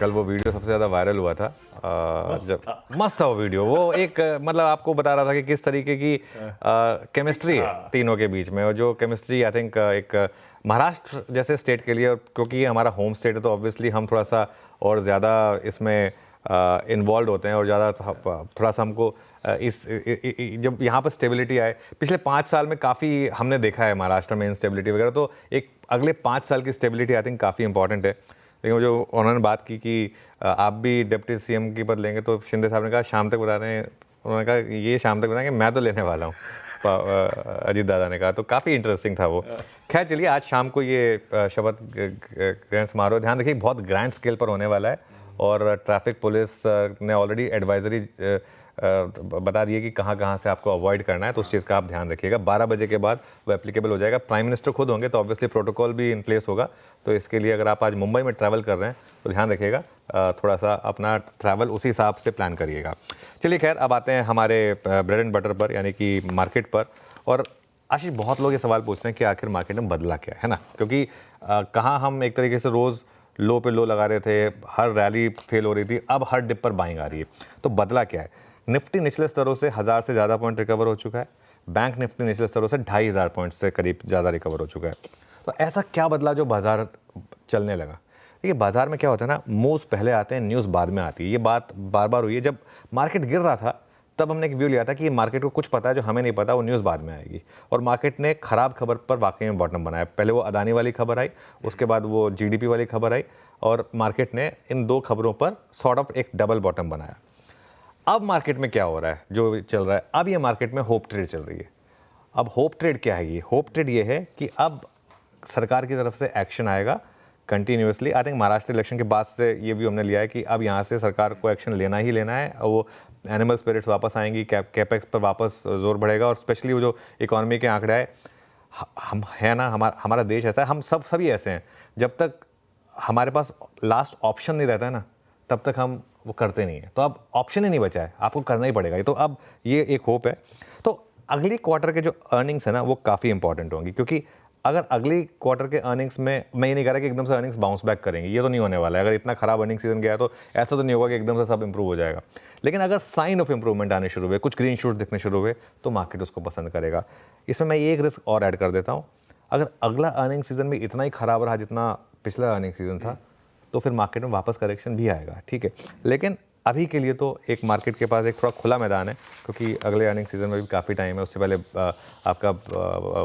कल वो वीडियो सबसे ज़्यादा वायरल हुआ था। जब मस्त था वो वीडियो, वो एक मतलब आपको बता रहा था कि किस तरीके की केमिस्ट्री है तीनों के बीच में, और जो केमिस्ट्री आई थिंक एक महाराष्ट्र जैसे स्टेट के लिए, और क्योंकि ये हमारा होम स्टेट है तो ऑब्वियसली हम थोड़ा सा और ज़्यादा इसमें इन्वॉल्व होते हैं, और ज़्यादा थोड़ा सा हमको जब यहाँ पर स्टेबिलिटी आए, पिछले 5 साल में काफ़ी हमने देखा है महाराष्ट्र में इंस्टेबिलिटी वगैरह, तो एक अगले 5 साल की स्टेबिलिटी आई थिंक काफ़ी इंपॉर्टेंट है। लेकिन जो उन्होंने बात की कि आप भी डिप्टी सीएम की पद लेंगे, तो शिंदे साहब ने कहा शाम तक बता दें, उन्होंने कहा ये शाम तक बताएंगे, मैं तो लेने वाला हूँ, अजीत दादा ने कहा, तो काफ़ी इंटरेस्टिंग था वो। खैर चलिए, आज शाम को ये शपथ ग्रहण समारोह, ध्यान रखिए बहुत ग्रैंड स्केल पर होने वाला है, और ट्रैफिक पुलिस ने ऑलरेडी एडवाइजरी बता दिए कि कहाँ कहाँ से आपको अवॉइड करना है, तो उस चीज़ का आप ध्यान रखिएगा। 12 बजे के बाद वो एप्लीकेबल हो जाएगा। प्राइम मिनिस्टर खुद होंगे तो ऑब्वियसली प्रोटोकॉल भी इन प्लेस होगा, तो इसके लिए अगर आप आज मुंबई में ट्रैवल कर रहे हैं तो ध्यान रखिएगा, थोड़ा सा अपना ट्रैवल उसी हिसाब से प्लान करिएगा। चलिए खैर, अब आते हैं हमारे ब्रेड एंड बटर पर, यानी कि मार्केट पर। और आशीष, बहुत लोग ये सवाल पूछते हैं कि आखिर मार्केट में बदला क्या है ना, क्योंकि कहाँ हम एक तरीके से रोज़ लो पे लो लगा रहे थे, हर रैली फेल हो रही थी, अब हर डिप पर बाइंग आ रही है, तो बदला क्या है? निफ्टी निचले स्तरों से 1000 से ज़्यादा पॉइंट रिकवर हो चुका है। बैंक निफ्टी निचले स्तरों से 2500 पॉइंट से करीब ज़्यादा रिकवर हो चुका है। तो ऐसा क्या बदला जो बाजार चलने लगा? देखिए, बाजार में क्या होता है ना, मूव्स पहले आते हैं, न्यूज़ बाद में आती है। ये बात बार बार हुई है। जब मार्केट गिर रहा था तब हमने एक व्यू लिया था कि मार्केट को कुछ पता है जो हमें नहीं पता, वो न्यूज़ बाद में आएगी, और मार्केट ने खराब खबर पर वाकई में बॉटम बनाया। पहले वो अदानी वाली खबर आई, उसके बाद वो जीडीपी वाली खबर आई, और मार्केट ने इन दो खबरों पर सॉर्ट ऑफ एक डबल बॉटम बनाया। अब मार्केट में क्या हो रहा है, जो चल रहा है, अब ये मार्केट में होप ट्रेड चल रही है। अब होप ट्रेड क्या है? ये होप ट्रेड ये है कि अब सरकार की तरफ से एक्शन आएगा continuously. I think Maharashtra election के बाद से ये भी हमने लिया है कि अब यहाँ से सरकार को एक्शन लेना ही लेना है, और वो एनिमल स्पिरिट्स वापस आएंगी, कैपेक्स पर वापस जोर बढ़ेगा, और स्पेशली वो जो इकोनॉमी के आंकड़े आए, हम है ना, हमारा देश ऐसा है, हम सभी ऐसे हैं, जब तक हमारे पास लास्ट ऑप्शन नहीं रहता है ना, तब तक हम वो करते नहीं है। तो अब ऑप्शन ही नहीं बचा है, आपको करना ही पड़ेगा। तो अब ये एक होप है। तो अगली क्वार्टर के जो अर्निंग्स है ना, वो काफ़ी इंपॉर्टेंट होंगी, क्योंकि अगर अगली क्वार्टर के अर्निंग्स में, मैं ये नहीं कह रहा कि एकदम से अर्निंग्स बाउंस बैक करेंगे, ये तो नहीं होने वाला है। अगर इतना खराब अर्निंग सीजन गया तो ऐसा तो नहीं होगा कि एकदम से सब इंप्रूव हो जाएगा, लेकिन अगर साइन ऑफ इंप्रूवमेंट आने शुरू हुए, कुछ ग्रीन शूट्स दिखने शुरू हुए, तो मार्केट उसको पसंद करेगा। इसमें मैं एक रिस्क और ऐड कर देता हूँ, अगर अगला अर्निंग सीजन भी इतना ही खराब रहा जितना पिछला अर्निंग सीजन था, तो फिर मार्केट में वापस करेक्शन भी आएगा, ठीक है। लेकिन अभी के लिए तो एक मार्केट के पास एक थोड़ा खुला मैदान है, क्योंकि अगले अर्निंग सीजन में भी काफ़ी टाइम है। उससे पहले आपका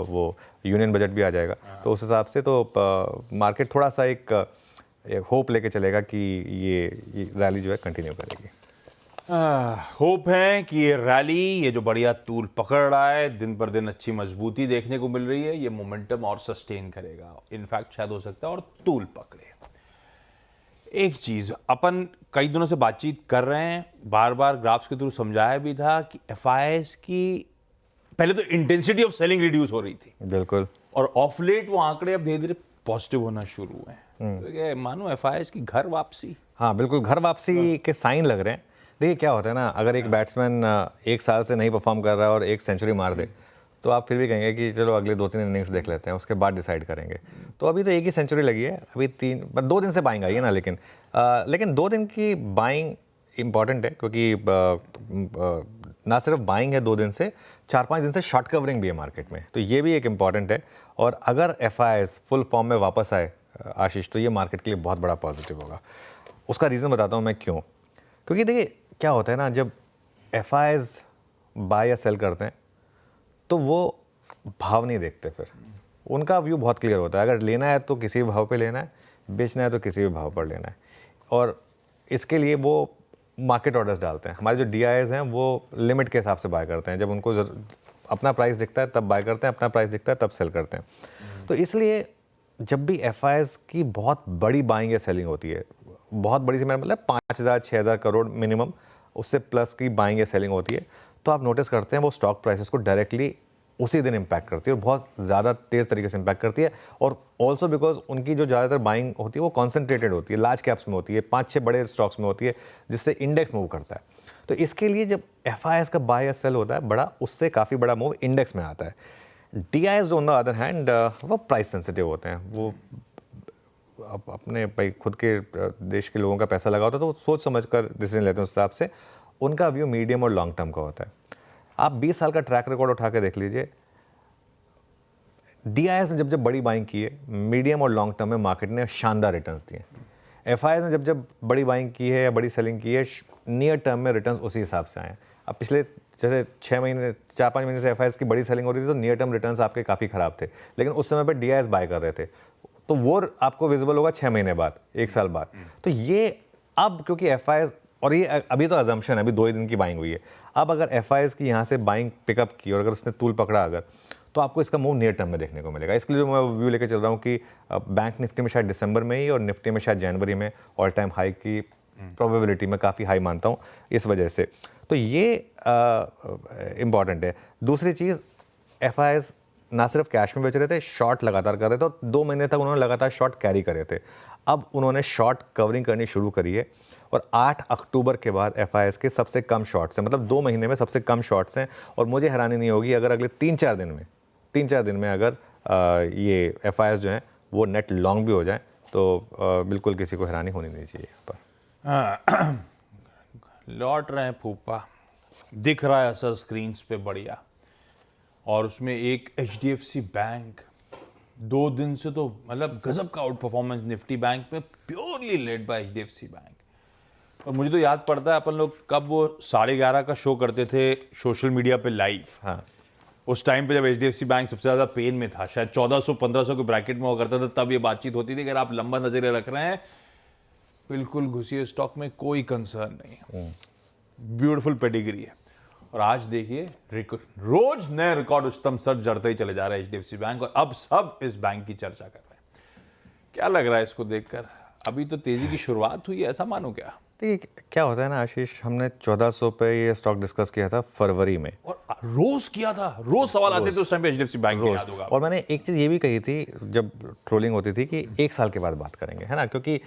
वो यूनियन बजट भी आ जाएगा, तो उस हिसाब से तो मार्केट थोड़ा सा एक होप लेके चलेगा कि ये रैली जो है कंटिन्यू करेगी। होप है कि ये रैली, ये जो बढ़िया तूल पकड़ रहा है, दिन पर दिन अच्छी मजबूती देखने को मिल रही है, ये मोमेंटम और सस्टेन करेगा। इनफैक्ट शायद हो सकता है और तूल पकड़े। एक चीज अपन कई दिनों से बातचीत कर रहे हैं, बार बार ग्राफ्स के थ्रू समझाया भी था कि एफआईआईज की पहले तो इंटेंसिटी ऑफ सेलिंग रिड्यूस हो रही थी, बिल्कुल, और ऑफ लेट वो आंकड़े अब धीरे धीरे पॉजिटिव होना शुरू हुए हैं। तो ये मानो एफआईआईज की घर वापसी। हाँ बिल्कुल, घर वापसी के साइन लग रहे हैं। देखिए क्या होता है ना, अगर एक बैट्समैन 1 साल से नहीं परफॉर्म कर रहा है और 1 सेंचुरी मार दे, तो आप फिर भी कहेंगे कि चलो अगले 2-3 इनिंग्स देख लेते हैं, उसके बाद डिसाइड करेंगे। तो अभी तो एक ही सेंचुरी लगी है, अभी 2 दिन से बाइंग आई है ना, लेकिन 2 दिन की बाइंग इंपॉर्टेंट है, क्योंकि ना सिर्फ बाइंग है 2 दिन से, 4-5 दिन से शॉर्ट कवरिंग भी है मार्केट में, तो ये भी एक इंपॉर्टेंट है। और अगर एफआईआईज फुल फॉर्म में वापस आए आशीष, तो ये मार्केट के लिए बहुत बड़ा पॉजिटिव होगा। उसका रीज़न बताता हूँ मैं क्यों। क्योंकि देखिए क्या होता है ना, जब एफआईआईज बाय या सेल करते हैं तो वो भाव नहीं देखते, फिर उनका व्यू बहुत क्लियर होता है। अगर लेना है तो किसी भी भाव पे लेना है, बेचना है तो किसी भी भाव पर लेना है, और इसके लिए वो मार्केट ऑर्डर्स डालते हैं। हमारे जो डीआईएस हैं वो लिमिट के हिसाब से बाय करते हैं, जब उनको अपना प्राइस दिखता है तब बाय करते हैं, अपना प्राइस दिखता है तब सेल करते हैं। तो इसलिए जब भी एफआईआईज की बहुत बड़ी बाइंग या सेलिंग होती है, बहुत बड़ी से मेरा मतलब 5,000-6,000 करोड़ मिनिमम, उससे प्लस की बाइंग या सेलिंग होती है, तो आप नोटिस करते हैं वो स्टॉक प्राइसेस को डायरेक्टली उसी दिन इम्पैक्ट करती है, और बहुत ज़्यादा तेज़ तरीके से इम्पैक्ट करती है। और ऑल्सो बिकॉज उनकी जो ज़्यादातर बाइंग होती है वो कॉन्सेंट्रेटेड होती है, लार्ज कैप्स में होती है, 5-6 बड़े स्टॉक्स में होती है, जिससे इंडेक्स मूव करता है। तो इसके लिए जब एफआईआईज का बाय या सेल होता है बड़ा, उससे काफ़ी बड़ा मूव इंडेक्स में आता है। DIIs on the other hand वो प्राइस सेंसिटिव होते हैं, वो अपने भाई खुद के देश के लोगों का पैसा लगा होता है तो वो सोच समझ कर डिसीजन लेते हैं उस हिसाब से। उनका व्यू मीडियम और लॉन्ग टर्म का होता है। आप 20 साल का ट्रैक रिकॉर्ड उठा के देख लीजिए, DIS ने जब जब बड़ी बाइंग की है मीडियम और लॉन्ग टर्म में मार्केट ने शानदार रिटर्न्स दिए। FIs ने जब जब बड़ी बाइंग की है या बड़ी सेलिंग की है, नियर टर्म में रिटर्न्स उसी हिसाब से आए हैं। अब पिछले जैसे 4-5 महीने से FIs की बड़ी सेलिंग हो रही थी तो नियर टर्म रिटर्न्स आपके काफ़ी ख़राब थे, लेकिन उस समय पर DIS बाय कर रहे थे, तो वो आपको विजिबल होगा 6 महीने बाद, 1 साल बाद। तो ये अब क्योंकि FIs, और ये अभी तो अजम्पशन है, अभी 2 ही दिन की बाइंग हुई है, अब अगर FIs की यहाँ से बाइंग पिकअप की और अगर उसने तूल पकड़ा अगर, तो आपको इसका मूव नियर टर्म में देखने को मिलेगा। इसके लिए जो मैं व्यू लेकर चल रहा हूँ कि बैंक निफ्टी में शायद दिसंबर में ही और निफ्टी में शायद जनवरी में ऑल टाइम हाई की प्रोबेबिलिटी में काफ़ी हाई मानता हूँ इस वजह से। तो ये इम्पॉर्टेंट है। दूसरी चीज़, FIs ना सिर्फ कैश में बेच रहे थे, शॉर्ट लगातार कर रहे थे और 2 महीने तक उन्होंने लगातार शॉर्ट कैरी करे थे। अब उन्होंने शॉर्ट कवरिंग करनी शुरू करी है और 8 अक्टूबर के बाद FIs के सबसे कम शॉर्ट्स हैं, मतलब 2 महीने में सबसे कम शॉर्ट्स हैं। और मुझे हैरानी नहीं होगी अगर अगले 3-4 दिन में अगर ये FIs जो हैं वो नेट लॉन्ग भी हो जाए, तो बिल्कुल किसी को हैरानी होनी नहीं चाहिए यहाँ पर। लौट रहे हैं फूफा, दिख रहा है असर स्क्रीन्स पे बढ़िया, और उसमें एक HDFC बैंक 2 दिन से तो मतलब गजब का आउट परफॉर्मेंस निफ्टी बैंक में, purely led by HDFC bank. और मुझे तो याद पड़ता है अपन लोग कब वो 11:30 का शो करते थे सोशल मीडिया पे लाइव। हाँ, उस टाइम पे जब HDFC बैंक सबसे ज्यादा पेन में था, शायद 1400-1500 के ब्रैकेट में हुआ करता था, तब ये बातचीत होती थी। अगर आप लंबा नजरिया रख रहे हैं, बिल्कुल घुसिए स्टॉक में, कोई कंसर्न नहीं है, ब्यूटीफुल पेडिग्री है। और आज देखिए रोज नए रिकॉर्ड उच्चतम स्तर जड़ते ही चले जा रहे हैं HDFC बैंक, और अब सब इस बैंक की चर्चा कर रहे हैं। क्या लग रहा है इसको देखकर? अभी तो तेजी की शुरुआत हुई है, ऐसा मानो क्या? देखिए क्या होता है ना आशीष, हमने 1400 पे ये स्टॉक डिस्कस किया था फरवरी में, और रोज किया था, रोज सवाल आते थे उस टाइम पे HDFC बैंक के, याद होगा। और मैंने एक चीज़ ये भी कही थी जब ट्रोलिंग होती थी कि 1 साल के बाद बात करेंगे, है ना, क्योंकि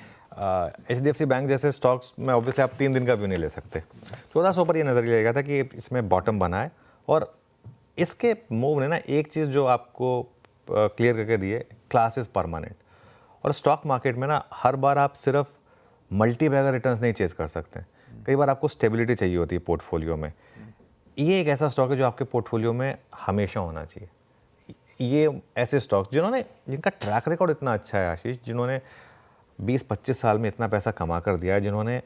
HDFC बैंक जैसे स्टॉक्स में ऑब्वियसली आप 3 दिन का व्यू नहीं ले सकते। 1400 पर ये नज़रिया लिया गया था कि इसमें बॉटम बना है, और इसके मूव ने ना एक चीज़ जो आपको क्लियर करके दी है, क्लास इज परमानेंट। और स्टॉक मार्केट में ना हर बार आप सिर्फ मल्टी बैगर रिटर्न्स नहीं चेज कर सकते, कई बार आपको स्टेबिलिटी चाहिए होती है पोर्टफोलियो में। ये एक ऐसा स्टॉक है जो आपके पोर्टफोलियो में हमेशा होना चाहिए। ये ऐसे स्टॉक्स जिनका ट्रैक रिकॉर्ड इतना अच्छा है आशीष, जिन्होंने 20-25 साल में इतना पैसा कमा कर दिया है, जिन्होंने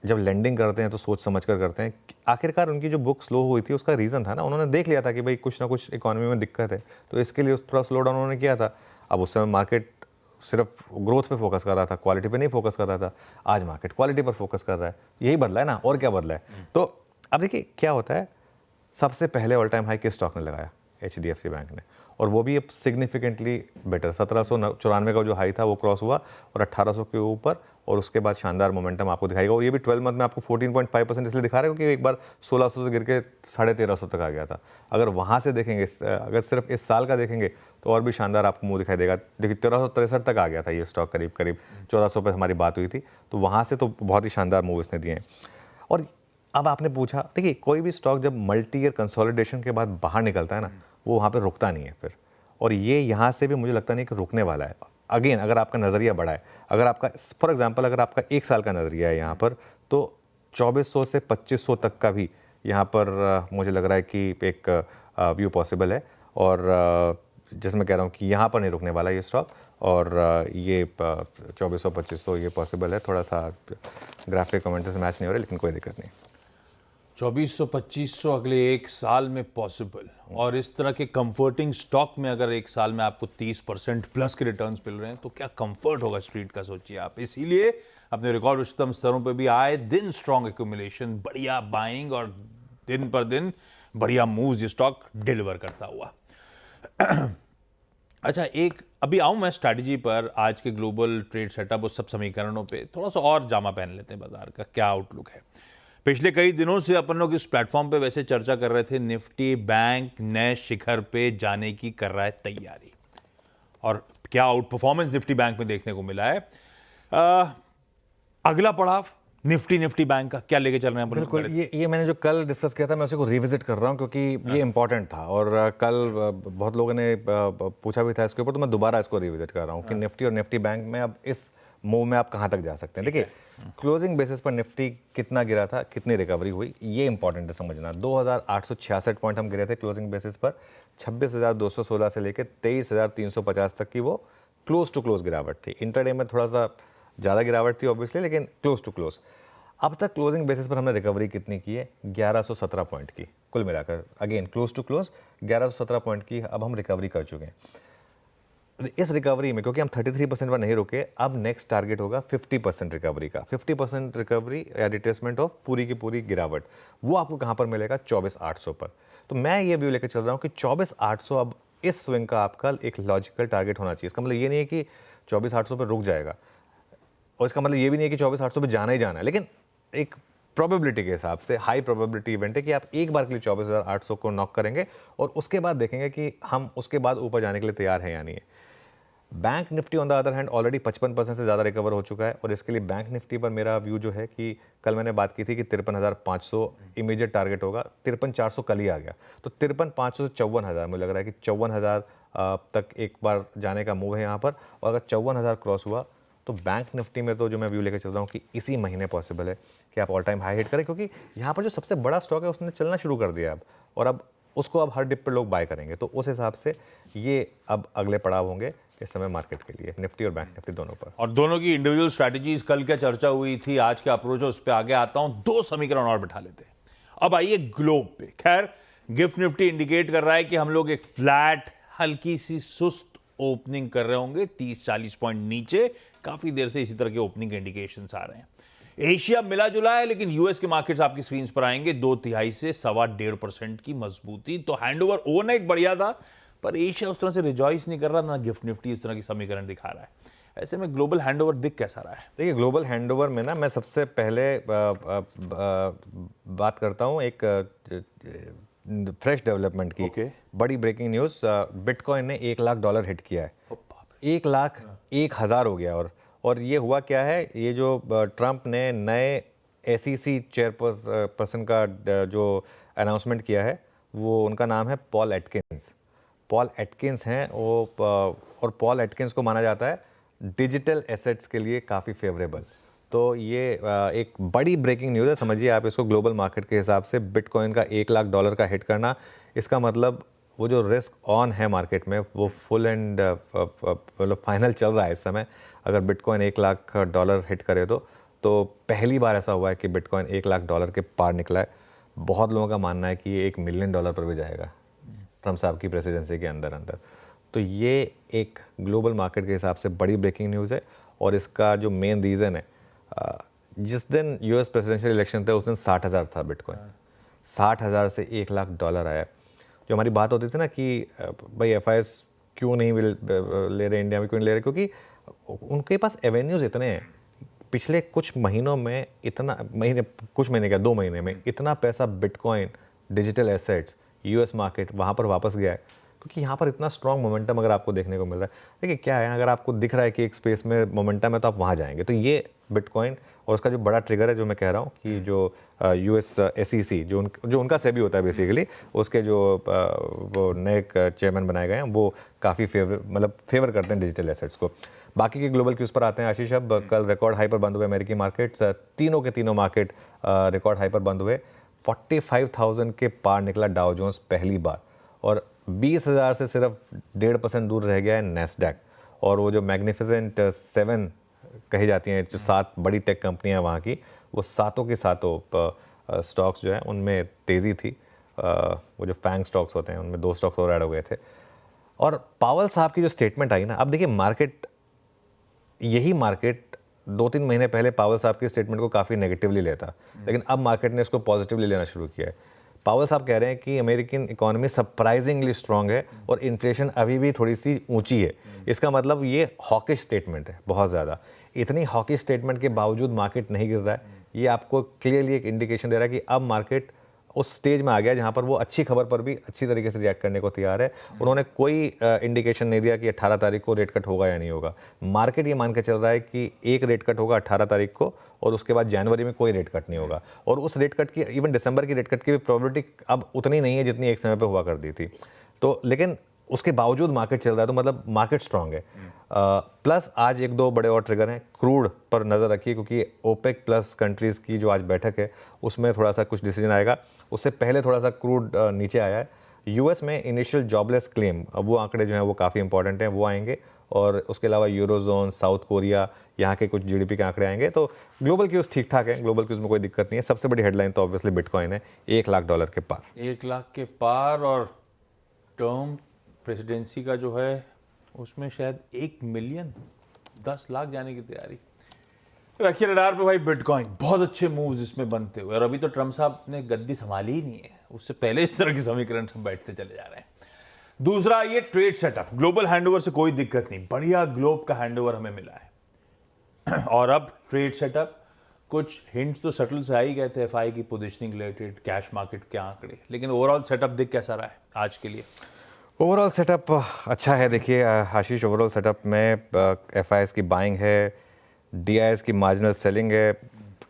जब लेंडिंग करते हैं तो सोच समझ कर करते हैं। आखिरकार उनकी जो बुक स्लो हुई थी उसका रीज़न था ना, उन्होंने देख लिया था कि भाई कुछ ना कुछ इकोनॉमी में दिक्कत है, तो इसके लिए थोड़ा स्लो डाउन उन्होंने किया था। अब उस समय मार्केट सिर्फ ग्रोथ पे फोकस कर रहा था, क्वालिटी पे नहीं फोकस कर रहा था। आज मार्केट क्वालिटी पर फोकस कर रहा है, यही बदला है ना, और क्या बदला है। तो अब देखिए क्या होता है, सबसे पहले ऑल टाइम हाई किस स्टॉक ने लगाया? HDFC बैंक ने, और वो भी अब सिग्निफिकेंटली बेटर। 1794 का जो हाई था वो क्रॉस हुआ और 1800 के ऊपर, और उसके बाद शानदार मोमेंटम आपको दिखाएगा। और ये भी 12 मंथ में आपको 14.5% इसलिए दिखा रहा है क्योंकि एक बार 1600 से गिर के 1350 तक आ गया था। अगर वहाँ से देखेंगे, अगर सिर्फ इस साल का देखेंगे तो और भी शानदार आपको मुँह दिखाई देगा। देखिए 1363 तक आ गया था ये स्टॉक, करीब 1400 पर हमारी बात हुई थी, तो वहाँ से तो बहुत ही शानदार मूव इसने दिए हैं। और अब आपने पूछा, देखिए कोई भी स्टॉक जब मल्टी ईयर कंसोलिडेशन के बाद बाहर निकलता है ना, वो वहाँ पे रुकता नहीं है फिर, और ये यहाँ से भी मुझे लगता नहीं कि रुकने वाला है। अगेन अगर आपका नज़रिया बड़ा है, अगर आपका फॉर एग्जांपल अगर आपका 1 साल का नज़रिया है यहाँ पर, तो 2400 से 2500 तक का भी यहाँ पर मुझे लग रहा है कि एक व्यू पॉसिबल है। और जिसमें कह रहा हूँ कि यहाँ पर नहीं रुकने वाला ये स्टॉक, और ये 2400-2500 ये पॉसिबल है। थोड़ा सा ग्राफिक कमेंट्री से मैच नहीं हो रहा, लेकिन कोई दिक्कत नहीं। 2400-2500 अगले 1 साल में पॉसिबल। और इस तरह के कंफर्टिंग स्टॉक में अगर 1 साल में आपको 30% प्लस के रिटर्न्स मिल रहे हैं, तो क्या कंफर्ट होगा स्ट्रीट का, सोचिए आप। इसीलिए अपने रिकॉर्ड उच्चतम स्तरों पे भी आए दिन स्ट्रॉन्ग एक्यूमुलेशन, बढ़िया बाइंग, और दिन पर दिन बढ़िया मूव्स ये स्टॉक डिलीवर करता हुआ। अच्छा, एक अभी आऊं मैं स्ट्रैटेजी पर, आज के ग्लोबल ट्रेड सेटअप, उस सब समीकरणों पे थोड़ा सा और जामा पहन लेते हैं बाजार का, क्या आउटलुक है। पिछले कई दिनों से अपन लोग इस प्लेटफॉर्म पे वैसे चर्चा कर रहे थे, निफ्टी बैंक नए शिखर पे जाने की कर रहा है तैयारी, और क्या आउट परफॉर्मेंस निफ्टी बैंक में देखने को मिला है। अगला पड़ाव निफ्टी बैंक का क्या लेके चल रहे हैं अपन? बिल्कुल, ये मैंने जो कल डिस्कस किया था मैं उसी को रिविजिट कर रहा हूँ क्योंकि ये इंपॉर्टेंट था और कल बहुत लोगों ने पूछा भी था इसके ऊपर, तो मैं दोबारा इसको रिविजिट कर रहा हूँ कि निफ्टी और निफ्टी बैंक में अब इस मूव में आप कहाँ तक जा सकते हैं। देखिए, क्लोजिंग बेसिस पर निफ्टी कितना गिरा था, कितनी रिकवरी हुई, ये इंपॉर्टेंट है समझना। 2866 पॉइंट हम गिरे थे क्लोजिंग बेसिस पर, 26,216 से लेकर 23,350 तक की वो क्लोज टू क्लोज गिरावट थी। इंटरडे में थोड़ा सा ज़्यादा गिरावट थी ऑब्वियसली, लेकिन क्लोज टू क्लोज। अब तक क्लोजिंग बेसिस पर हमने रिकवरी कितनी की है? 1117 पॉइंट की कुल मिलाकर। Again close to close 1117 point की अब हम रिकवरी कर चुके हैं। इस रिकवरी में क्योंकि हम 33% पर नहीं रुके, अब नेक्स्ट टारगेट होगा 50% रिकवरी का। 50% रिकवरी या रिट्रेसमेंट ऑफ पूरी की पूरी गिरावट, वो आपको कहाँ पर मिलेगा? 24,800 पर। तो मैं ये व्यू लेकर चल रहा हूँ कि 24,800 अब इस स्विंग का आपका एक लॉजिकल टारगेट होना चाहिए। इसका मतलब ये नहीं है कि 24,800 पर रुक जाएगा, और इसका मतलब ये भी नहीं है कि 24,800 पे जाना ही जाना है, लेकिन एक प्रोबेबिलिटी के हिसाब से हाई प्रोबेबिलिटी इवेंट है कि आप एक बार के लिए 24,800 को नॉक करेंगे और उसके बाद देखेंगे कि हम उसके बाद ऊपर जाने के लिए तैयार हैं या नहीं है। Bank Nifty on the other hand already 55% से ज़्यादा रिकवर हो चुका है, और इसके लिए बैंक निफ्टी पर मेरा व्यू जो है कि कल मैंने बात की थी कि 53,500 इमीडिएट टारगेट होगा। 53,400 कल ही आ गया, तो 53,500 से 54,000 मुझे लग रहा है कि 54,000 तक एक बार जाने का मूव है यहाँ पर। और अगर 54,000 क्रॉस हुआ तो बैंक निफ्टी में तो जो मैं व्यू लेकर चल रहा हूँ कि इसी महीने पॉसिबल है कि आप ऑल टाइम हाई हिट करें, क्योंकि यहाँ पर जो सबसे बड़ा स्टॉक है उसने चलना शुरू कर दिया अब, और अब उसको अब हर डिप पर लोग बाय करेंगे। तो उस हिसाब से ये अब अगले पड़ाव होंगे इस समय मार्केट के लिए, निफ्टी और बैंक निफ्टी दोनों पर। और दोनों की इंडिविजुअल स्ट्रैटेजीज कल क्या चर्चा हुई थी, आज के अप्रोच उस पर आगे आता हूं। दो समीकरण और बिठा लेते हैं। अब आइए ग्लोब पे। खैर, गिफ्ट निफ्टी इंडिकेट कर रहा है कि हम लोग एक फ्लैट हल्की सी सुस्त ओपनिंग कर रहे होंगे, 30-40 पॉइंट नीचे। काफी देर से इसी तरह के ओपनिंग के इंडिकेशंस आ रहे हैं। एशिया मिला जुला है, लेकिन यूएस के मार्केट्स आपकी स्क्रीन पर आएंगे 2/3 से 1.25% की मजबूती। तो हैंडओवर ओवरनाइट बढ़िया था, पर एशिया उस तरह से रिजॉइस नहीं कर रहा, ना गिफ्ट निफ्टी इस तरह की समीकरण दिखा रहा है। ऐसे में ग्लोबल हैंडओवर दिख कैसा रहा है? देखिए, ग्लोबल हैंडओवर में ना मैं सबसे पहले बात करता हूँ एक फ्रेश डेवलपमेंट की। बड़ी ब्रेकिंग न्यूज़, बिटकॉइन ने $1,00,000 हिट किया है। 1,01,000 हो गया। और ये हुआ क्या है, ये जो ट्रंप ने नए SEC चेयरपर्सन का जो अनाउंसमेंट किया है, वो उनका नाम है पॉल एटकिंस। पॉल एटकिंस हैं वो, और पॉल एटकिंस को माना जाता है डिजिटल एसेट्स के लिए काफ़ी फेवरेबल। तो ये एक बड़ी ब्रेकिंग न्यूज़ है, समझिए आप इसको। ग्लोबल मार्केट के हिसाब से बिटकॉइन का $1,00,000 का हिट करना, इसका मतलब वो जो रिस्क ऑन है मार्केट में वो फुल एंड मतलब फाइनल चल रहा है इस समय। अगर बिटकॉइन $1,00,000 हिट करे तो पहली बार ऐसा हुआ है कि बिटकॉइन $1,00,000 के पार निकला है। बहुत लोगों का मानना है कि ये $1 मिलियन पर भी जाएगा ट्रम्प साहब की प्रेसिडेंसी के अंदर। तो ये एक ग्लोबल मार्केट के हिसाब से बड़ी ब्रेकिंग न्यूज़ है। और इसका जो मेन रीज़न है, जिस दिन US प्रेसिडेंशियल इलेक्शन थे उस दिन 60,000 था बिटकॉइन। 60,000 से $1,00,000 आया। जो हमारी बात होती थी ना कि भाई FIs क्यों नहीं ले रहे, इंडिया में क्यों नहीं ले रहे, क्योंकि उनके पास एवेन्यूज़ इतने हैं। पिछले कुछ महीनों में कुछ महीने क्या 2 महीने में इतना पैसा bitcoin, digital assets, US market वहाँ पर वापस गया है, क्योंकि यहाँ पर इतना स्ट्रॉन्ग मोमेंटम अगर आपको देखने को मिल रहा है। देखिए क्या है, अगर आपको दिख रहा है कि एक स्पेस में मोमेंटम है तो आप वहाँ जाएंगे। तो ये बिटकॉइन और उसका जो बड़ा ट्रिगर है, जो मैं कह रहा हूँ कि जो US SEC जो उनका सेबी होता है बेसिकली, उसके जो वो नए चेयरमैन बनाए गए हैं वो काफ़ी फेवर करते हैं डिजिटल एसेट्स को। बाकी के ग्लोबल क्यूज़ पर आते हैं आशीष। अब कल रिकॉर्ड हाई पर बंद हुए अमेरिकी मार्केट्स, तीनों के तीनों मार्केट रिकॉर्ड हाई पर बंद हुए। 45,000 के पार निकला डाउ जोन्स पहली बार, और 20,000 से सिर्फ 1.5% दूर रह गया है नैस्डैक। और वो जो मैग्निफिसेंट 7 कही जाती हैं, जो 7 बड़ी टेक कंपनियां वहाँ की, वो सातों के सातों स्टॉक्स जो है उनमें तेज़ी थी। वो जो फैंग स्टॉक्स होते हैं उनमें 2 स्टॉक्स और ऐड हो गए थे। और पावल साहब की जो स्टेटमेंट आई ना, अब देखिए यही मार्केट 2-3 महीने पहले पावल साहब की स्टेटमेंट को काफ़ी नेगेटिवली लेता, लेकिन अब मार्केट ने इसको पॉजिटिवली लेना शुरू किया है। पावल साहब कह रहे हैं कि अमेरिकन इकोनॉमी सरप्राइजिंगली स्ट्रांग है और इन्फ्लेशन अभी भी थोड़ी सी ऊंची है। इसका मतलब ये हॉकिश स्टेटमेंट है बहुत ज़्यादा। इतनी हॉकिश स्टेटमेंट के बावजूद मार्केट नहीं गिर रहा है, ये आपको क्लियरली एक इंडिकेशन दे रहा है कि अब मार्केट उस स्टेज में आ गया जहां पर वो अच्छी खबर पर भी अच्छी तरीके से रिएक्ट करने को तैयार है। उन्होंने कोई इंडिकेशन नहीं दिया कि 18 तारीख को रेट कट होगा या नहीं होगा। मार्केट ये मान के चल रहा है कि एक रेट कट होगा 18 तारीख को, और उसके बाद जनवरी में कोई रेट कट नहीं होगा, और उस रेट कट की, इवन दिसंबर की रेट कट की भी प्रोबेबिलिटी अब उतनी नहीं है जितनी एक समय पे हुआ करती थी। तो लेकिन उसके बावजूद मार्केट चल रहा है, तो मतलब मार्केट स्ट्रांग है। प्लस आज एक दो बड़े और ट्रिगर हैं। क्रूड पर नज़र रखिए, क्योंकि ओपेक प्लस कंट्रीज़ की जो आज बैठक है उसमें थोड़ा सा कुछ डिसीजन आएगा। उससे पहले थोड़ा सा क्रूड नीचे आया है। यूएस में इनिशियल जॉबलेस क्लेम, वो आंकड़े जो हैं वो काफ़ी इंपॉर्टेंट हैं, वो आएंगे। और उसके अलावा यूरोजोन, साउथ कोरिया, यहाँ के कुछ जीडीपी के आंकड़े आएंगे। तो ग्लोबल क्यूज ठीक ठाक है, ग्लोबल क्यूज में कोई दिक्कत नहीं है। सबसे बड़ी हेडलाइन तो ऑब्वियसली बिटकॉइन है, $1,00,000 के पार। 1 लाख के पार, और टर्म प्रेसिडेंसी का जो है उसमें शायद 1 मिलियन 10 लाख जाने की तैयारी। रखिए रडार पे भाई बिटकॉइन, बहुत अच्छे मूव्स इसमें बनते हुए, और अभी तो ट्रम्प साहब ने गद्दी संभाली ही नहीं है, उससे पहले इस तरह के समीकरण सब बैठते चले जा रहे हैं। दूसरा ये ट्रेड सेटअप, ग्लोबल हैंडओवर से कोई दिक्कत नहीं, बढ़िया ग्लोब का हैंडओवर हमें मिला है। और अब ट्रेड सेटअप, कुछ हिंट्स तो सटल से आ ही गए थे एफआई की पोजीशनिंग रिलेटेड, कैश मार्केट के आंकड़े, लेकिन ओवरऑल सेटअप दिख कैसा रहा है आज के लिए? ओवरऑल सेटअप अच्छा है। देखिए आशीष, ओवरऑल सेटअप में एफआईएस की बाइंग है, डीआईएस की मार्जिनल सेलिंग है।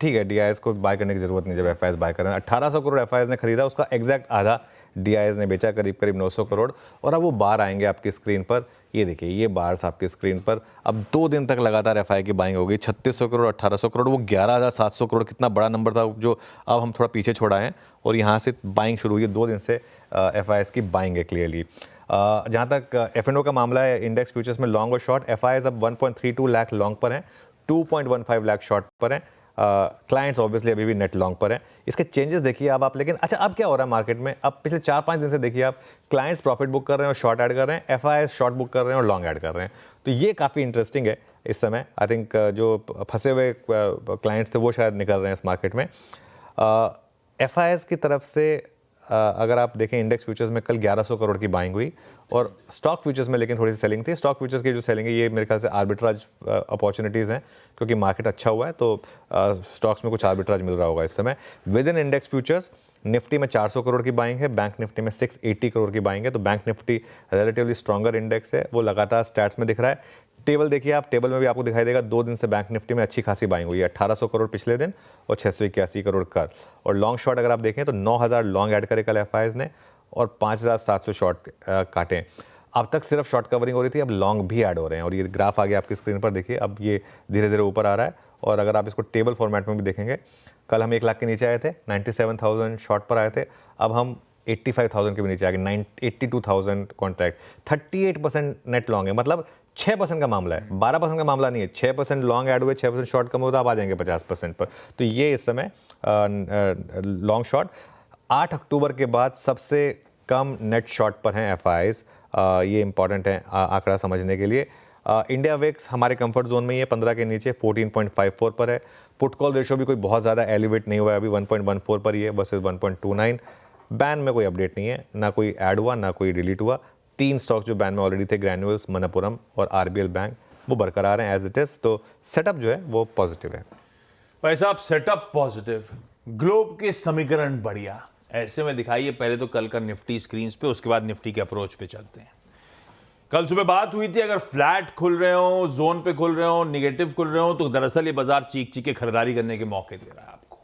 ठीक है, डीआईएस को बाय करने की जरूरत नहीं जब एफआईएस बाय कर रहे हैं। 1800 करोड़ एफआईएस ने खरीदा, उसका एग्जैक्ट आधा डीआईएस ने बेचा, करीब करीब 900 करोड़। और अब वो बार आएंगे आपकी स्क्रीन पर, ये देखिए ये बार्स आपकी स्क्रीन पर। अब 2 दिन तक लगातार एफआई की बाइंग होगी। 3600 करोड़, 1800 करोड़, वो 11,700 करोड़, कितना बड़ा नंबर था जो अब हम थोड़ा पीछे छोड़ा है, और यहाँ से बाइंग शुरू हुई है। 2 दिन से एफआईएस की बाइंग है क्लियरली। जहाँ तक एफएनओ का मामला है, इंडेक्स फ्यूचर्स में लॉन्ग और शॉर्ट, एफआईएस अब 1.32 लाख लॉन्ग पर हैं, 2.15 लाख शॉर्ट पर हैं। क्लाइंट्स ऑब्वियसली अभी भी नेट लॉन्ग पर हैं। इसके चेंजेस देखिए अब आप। लेकिन अच्छा, अब क्या हो रहा है मार्केट में? अब पिछले 4-5 दिन से देखिए आप, क्लाइंट्स प्रॉफिट बुक कर रहे हैं और शॉर्ट ऐड कर रहे हैं, एफआईएस शॉर्ट बुक कर रहे हैं और लॉन्ग ऐड कर रहे हैं। तो ये काफ़ी इंटरेस्टिंग है इस समय। आई थिंक जो फंसे हुए क्लाइंट्स थे वो शायद निकल रहे हैं इस मार्केट में। एफआईएस की तरफ से अगर आप देखें, इंडेक्स फ्यूचर्स में कल 1100 करोड़ की बाइंग हुई, और स्टॉक फ्यूचर्स में लेकिन थोड़ी सी सेलिंग थी। स्टॉक फ्यूचर्स की जो सेलिंग है ये मेरे ख्याल से आर्बिट्राज अपॉर्चुनिटीज़ हैं, क्योंकि मार्केट अच्छा हुआ है, तो स्टॉक्स में कुछ आर्बिट्राज मिल रहा होगा इस समय। With in index futures Nifty में 400 करोड़ की बाइंग है, बैंक निफ्टी में 680 करोड़ की बाइंग है। तो bank Nifty relatively stronger index है, वो लगातार स्टैट्स में दिख रहा है। टेबल देखिए आप, टेबल में भी आपको दिखाई देगा 2 दिन से बैंक निफ्टी में अच्छी खासी बाइंग हुई है। 1800 करोड़ पिछले दिन और 681 करोड़ कल। और लॉन्ग शॉर्ट अगर आप देखें तो 9000 लॉन्ग ऐड करे कल एफआईएस ने, और 5700 शॉर्ट काटे। अब तक सिर्फ शॉर्ट कवरिंग हो रही थी, अब लॉन्ग भी ऐड हो रहे हैं। और ये ग्राफ आगे आपकी स्क्रीन पर देखिए, अब ये धीरे धीरे ऊपर आ रहा है। और अगर आप इसको टेबल फॉर्मेट में भी देखेंगे, कल हम 1 लाख के नीचे आए थे, 97,000 शॉर्ट पर आए थे, अब हम 85,000 के भी नीचे आ गए, 82,000 कॉन्ट्रैक्ट। 38% नेट लॉन्ग है, मतलब 6% का मामला है, 12% का मामला नहीं है। 6% लॉन्ग ऐड हुए, 6% शॉर्ट कम हुआ, तो आप आ जाएंगे 50% पर। तो ये इस समय लॉन्ग शॉर्ट 8 अक्टूबर के बाद सबसे कम नेट शॉर्ट पर हैं एफआईएस। ये इंपॉर्टेंट है आंकड़ा समझने के लिए। इंडिया वेक्स हमारे कंफर्ट जोन में ही है, 15 के नीचे 14.54 पर है। पुट कॉल रेशियो भी कोई बहुत ज़्यादा एलिवेट नहीं हुआ है, अभी 1.14 पर ही है वर्सेस 1.29। बैन में कोई अपडेट नहीं है, ना कोई ऐड हुआ ना कोई डिलीट हुआ। 3 स्टॉक्स जो बैन में ऑलरेडी थे, ग्रैन्यूल्स, मनप्पुरम और आरबीएल बैंक, वो बरकरार हैं एज इट इज। तो सेटअप जो है वो पॉजिटिव है। भाई साहब सेटअप पॉजिटिव, ग्लोब के समीकरण बढ़िया, ऐसे में दिखाइए पहले तो कल का निफ्टी स्क्रीन पे, उसके बाद निफ्टी के अप्रोच पे चलते हैं। कल सुबह बात हुई थी, अगर फ्लैट खुल रहे हो, जोन पे खुल रहे हो, निगेटिव खुल रहे हो, तो दरअसल ये बाजार चीख चीख के खरीदारी करने के मौके दे रहा है आपको।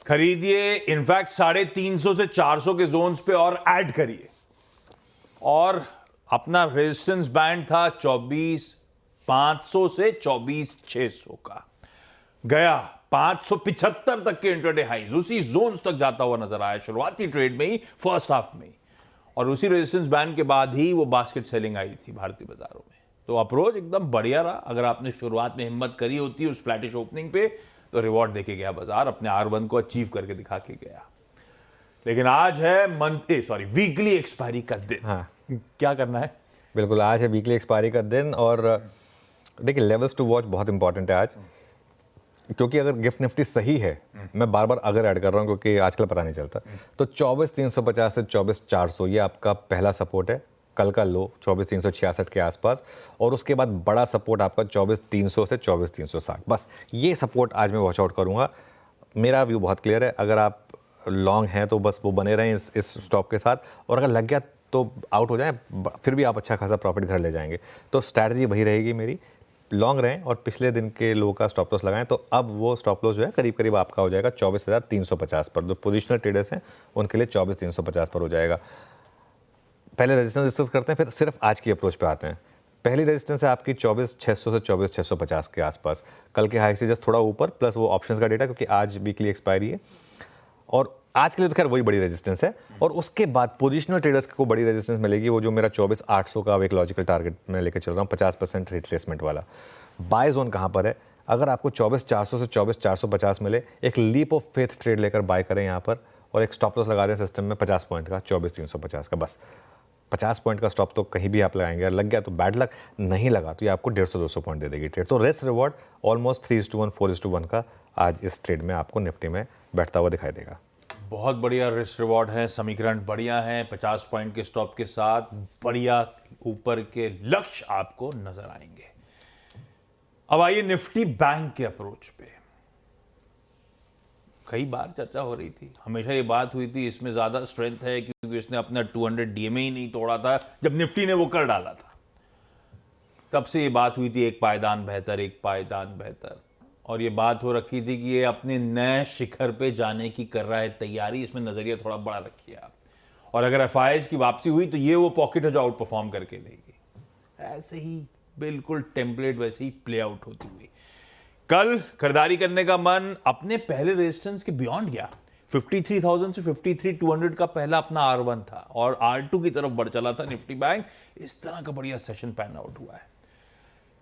खरीदिए, इनफैक्ट 350 से 400 के जोन्स पे और ऐड करिए। और अपना रेजिस्टेंस बैंड था 24,500 से 24,600 का, गया 575 तक के इंट्राडे हाइज, उसी जोन्स तक जाता हुआ नजर आया शुरुआती ट्रेड में ही, फर्स्ट हाफ में ही। और उसी रेजिस्टेंस बैंड के बाद ही वो बास्केट सेलिंग आई थी भारतीय बाजारों में। तो अप्रोच एकदम बढ़िया रहा। अगर आपने शुरुआत में हिम्मत करी होती उस फ्लैटिश ओपनिंग पे, तो रिवॉर्ड देके गया बाजार, अपने R1 को अचीव करके दिखा के गया। लेकिन आज है वीकली एक्सपायरी का दिन। हाँ, क्या करना है? बिल्कुल, आज है वीकली एक्सपायरी का दिन। और देखिए लेवल्स टू वॉच बहुत इंपॉर्टेंट है आज, क्योंकि अगर गिफ्ट निफ्टी सही है, मैं बार बार अगर ऐड कर रहा हूं क्योंकि आजकल पता नहीं चलता, तो 24,350 से 24,400 ये आपका पहला सपोर्ट है। कल का लो 24,366 के आसपास, और उसके बाद बड़ा सपोर्ट आपका 24,300 से 24,360। बस ये सपोर्ट आज मैं वॉच आउट करूंगा। मेरा व्यू बहुत क्लियर है, अगर आप लॉन्ग हैं तो बस वो बने रहें इस स्टॉप के साथ, और अगर लग गया तो आउट हो जाए, फिर भी आप अच्छा खासा प्रॉफिट घर ले जाएंगे। तो स्ट्रैटेजी वही रहेगी मेरी। लॉन्ग रहें और पिछले दिन के लो का स्टॉप लॉस लगाएं, तो अब वो स्टॉप लॉस जो है करीब करीब आपका हो जाएगा 24,350 पर। जो पोजिशनल ट्रेडर्स हैं उनके लिए 24,350 पर हो जाएगा। पहले रेजिस्टेंस डिस्कस करते हैं, फिर सिर्फ आज की अप्रोच पे आते हैं। पहली रेजिस्टेंस है आपकी 24,600 से 24,650 के आसपास, कल के हाई से जस्ट थोड़ा ऊपर, प्लस वो ऑप्शंस का डेटा क्योंकि आज वीकली एक्सपायरी है। और आज के लिए तो खैर वही बड़ी रेजिस्टेंस है। और उसके बाद पोजिशनल ट्रेडर्स को बड़ी रेजिस्टेंस मिलेगी, वो जो मेरा 24,800 का एक लॉजिकल टारगेट मैं लेकर चल रहा हूँ, 50% रिट्रेसमेंट वाला। बाय जोन कहाँ पर है? अगर आपको 24,400 से 24,450 मिले, एक लीप ऑफ फेथ ट्रेड लेकर बाय करें यहाँ पर, और एक स्टॉप लॉस लगा दें सिस्टम में 50 पॉइंट का, 24,350 का। बस 50 पॉइंट का स्टॉप तो कहीं भी आप लगाएंगे, अगर लग गया तो बैड लक, नहीं लगा तो ये आपको 150-200 पॉइंट दे देगी ट्रेड। तो रिस्क रिवॉर्ड ऑलमोस्ट 3:1 4:1 का आज इस ट्रेड में आपको निफ्टी में बैठता हुआ दिखाई देगा। बहुत बढ़िया रिस्क रिवॉर्ड है, समीकरण बढ़िया है, 50 पॉइंट के स्टॉप के साथ बढ़िया ऊपर के लक्ष्य आपको नजर आएंगे। अब आइए निफ्टी बैंक के अप्रोच पे। कई बार चर्चा हो रही थी, हमेशा ये बात हुई थी इसमें ज्यादा स्ट्रेंथ है क्योंकि इसने अपना 200 डीएमए ही नहीं तोड़ा था जब निफ्टी ने वो कर डाला था। तब से ये बात हुई थी एक पायदान बेहतर, एक पायदान बेहतर, और ये बात हो रखी थी कि ये अपने नए शिखर पे जाने की कर रहा है तैयारी। इसमें नजरिया थोड़ा बड़ा रखिए आप, और अगर एफआईआईज की वापसी हुई तो ये वो पॉकेट है जो आउट परफॉर्म करके देगी। ऐसे ही बिल्कुल टेम्पलेट वैसे ही प्ले आउट होती हुई कल खरीदारी करने का मन अपने पहले रेजिस्टेंस के बियॉन्ड गया। 53,000 से 53,200 का पहला अपना R1 था और R2 की तरफ बढ़ चला था निफ्टी बैंक। इस तरह का बढ़िया सेशन पैन आउट हुआ है।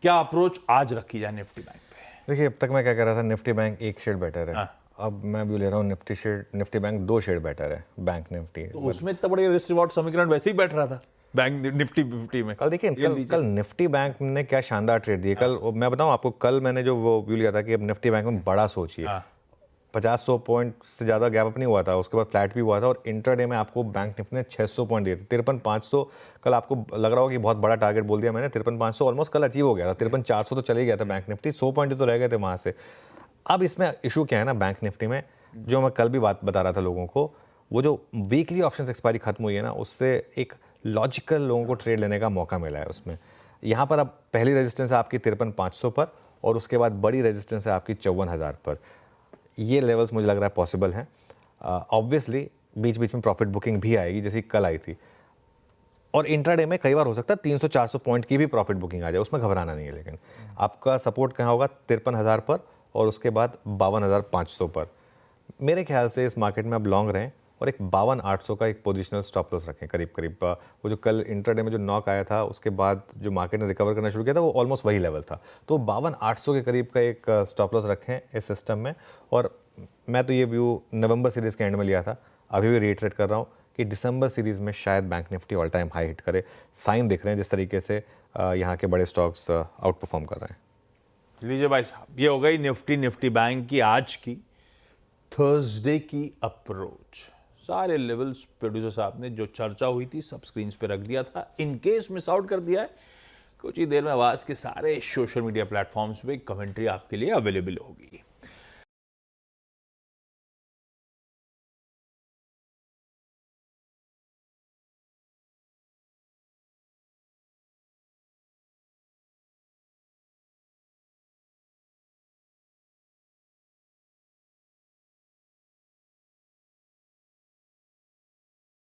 क्या अप्रोच आज रखी जाए निफ्टी बैंक पे? देखिए, अब तक मैं क्या कह रहा था, निफ्टी बैंक एक शेड बेटर है। हाँ। अब मैं भी ले रहा हूँ निफ्टी बैंक 2 शेड बेटर है, बैंक निफ्टी। तो उसमें इतना बढ़िया रिस्क रिवॉर्ड समीकरण वैसे ही बैठ रहा था बैंक निफ्टी 50 में। कल देखिए, कल निफ्टी बैंक ने क्या शानदार ट्रेड दिए। कल मैं बताऊं आपको, कल मैंने जो वो व्यू लिया था कि अब निफ्टी बैंक में बड़ा सोचिए। 50-100 पॉइंट से ज़्यादा गैप अप नहीं हुआ था, उसके बाद फ्लैट भी हुआ था, और इंटरडे में आपको बैंक निफ्टी ने 600 पॉइंट दिए थे। 53,500 कल आपको लग रहा होगा कि बहुत बड़ा टारगेट बोल दिया मैंने। 53,500 ऑलमोस्ट कल अचीव हो गया था। 53,400 तो चले गया था बैंक निफ्टी, 100 पॉइंट तो रह गए थे वहाँ से। अब इसमें इशू क्या है ना, बैंक निफ्टी में जो मैं कल भी बात बता रहा था लोगों को, वो जो वीकली ऑप्शन एक्सपायरी खत्म हुई है ना, उससे एक लॉजिकल लोगों को ट्रेड लेने का मौका मिला है उसमें। यहाँ पर अब पहली रेजिस्टेंस है आपकी 53,500 पर, और उसके बाद बड़ी रेजिस्टेंस है आपकी 54,000 पर। ये लेवल्स मुझे लग रहा है पॉसिबल हैं। ऑब्वियसली बीच बीच में प्रॉफिट बुकिंग भी आएगी जैसी कल आई थी, और इंट्राडे में कई बार हो सकता है 300-400 पॉइंट की भी प्रॉफिट बुकिंग आ जाए, उसमें घबराना नहीं है। लेकिन आपका सपोर्ट कहाँ होगा? 53,000 पर, और उसके बाद 52,500 पर। मेरे ख्याल से इस मार्केट में अब लॉन्ग रहें और एक 52,800 का एक पोजिशनल स्टॉप लॉस रखें करीब करीब। वो जो कल इंट्राडे में जो नॉक आया था, उसके बाद जो मार्केट ने रिकवर करना शुरू किया था, वो ऑलमोस्ट वही लेवल था। तो 52,800 के करीब का एक स्टॉप लॉस रखें इस सिस्टम में। और मैं तो ये व्यू नवंबर सीरीज़ के एंड में लिया था, अभी भी रिट्रेट कर रहा हूँ कि दिसंबर सीरीज़ में शायद bank Nifty all time high hit करे। साइन दिख रहे हैं जिस तरीके से यहाँ के बड़े स्टॉक्स आउट परफॉर्म कर रहे हैं। लीजिए भाई साहब, ये हो गई निफ्टी बैंक की आज की थर्सडे की अप्रोच। सारे लेवल्स प्रोड्यूसर साहब ने जो चर्चा हुई थी सब स्क्रीन पे रख दिया था। इन केस मिस आउट कर दिया है, कुछ ही देर में आवाज के सारे सोशल मीडिया प्लेटफॉर्म्स पे कमेंट्री आपके लिए अवेलेबल होगी।